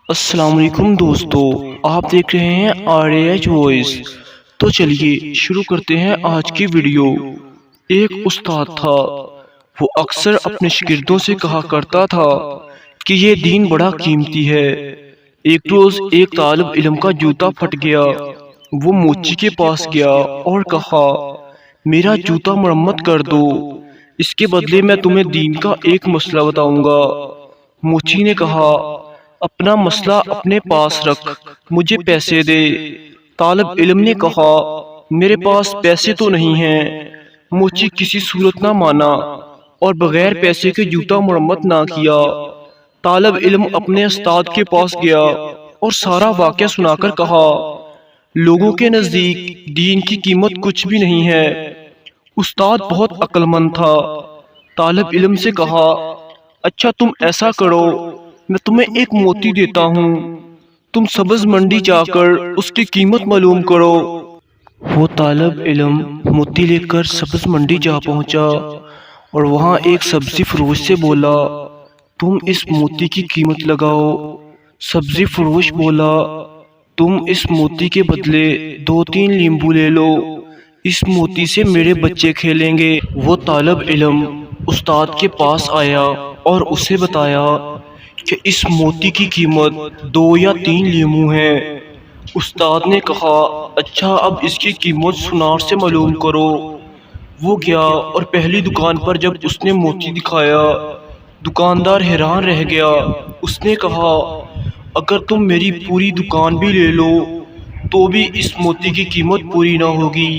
السلام علیکم دوستو، آپ دیکھ رہے ہیں RAH وائس۔ تو چلیے شروع کرتے ہیں آج کی ویڈیو۔ ایک استاد تھا، وہ اکثر اپنے شاگردوں سے کہا کرتا تھا کہ یہ دین بڑا قیمتی ہے۔ ایک روز ایک طالب علم کا جوتا پھٹ گیا۔ وہ موچی کے پاس گیا اور کہا، میرا جوتا مرمت کر دو، اس کے بدلے میں تمہیں دین کا ایک مسئلہ بتاؤں گا۔ موچی نے کہا، اپنا مسئلہ اپنے پاس رکھ، مجھے پیسے دے۔ طالب علم نے کہا، میرے پاس پیسے تو نہیں ہیں۔ موچی کسی صورت نہ مانا اور بغیر پیسے کے جوتا مرمت نہ کیا۔ طالب علم اپنے استاد کے پاس گیا اور سارا واقعہ سنا کر کہا، لوگوں کے نزدیک دین کی قیمت کچھ بھی نہیں ہے۔ استاد بہت عقل مند تھا۔ طالب علم سے کہا، اچھا تم ایسا کرو، میں تمہیں ایک موتی دیتا ہوں، تم سبز منڈی جا کر اس کی قیمت معلوم کرو۔ وہ طالب علم موتی لے کر سبز منڈی جا پہنچا اور وہاں ایک سبزی فروش سے بولا، تم اس موتی کی قیمت لگاؤ۔ سبزی فروش بولا، تم اس موتی کے بدلے 2-3 لیمبو لے لو، اس موتی سے میرے بچے کھیلیں گے۔ وہ طالب علم استاد کے پاس آیا اور اسے بتایا کہ اس موتی کی قیمت 2 یا 3 لیمو ہے۔ استاد نے کہا، اچھا اب اس کی قیمت سنار سے معلوم کرو۔ وہ گیا اور پہلی دکان پر جب اس نے موتی دکھایا، دکاندار حیران رہ گیا۔ اس نے کہا، اگر تم میری پوری دکان بھی لے لو تو بھی اس موتی کی قیمت پوری نہ ہوگی۔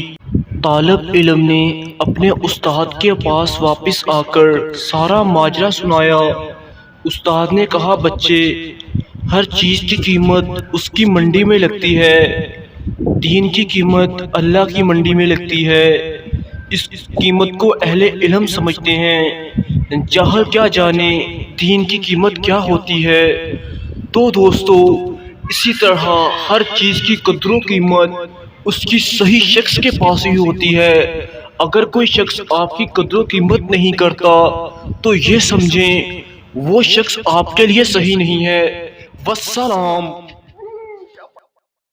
طالب علم نے اپنے استاد کے پاس واپس آ کر سارا ماجرا سنایا۔ استاد نے کہا، بچے، ہر چیز کی قیمت اس کی منڈی میں لگتی ہے، دین کی قیمت اللہ کی منڈی میں لگتی ہے۔ اس قیمت کو اہل علم سمجھتے ہیں، جاہل کیا جانے دین کی قیمت کیا ہوتی ہے۔ تو دوستو، اسی طرح ہر چیز کی قدر و قیمت اس کی صحیح شخص کے پاس ہی ہوتی ہے۔ اگر کوئی شخص آپ کی قدر و قیمت نہیں کرتا تو یہ سمجھیں وہ شخص آپ کے لیے صحیح نہیں ہے۔ والسلام۔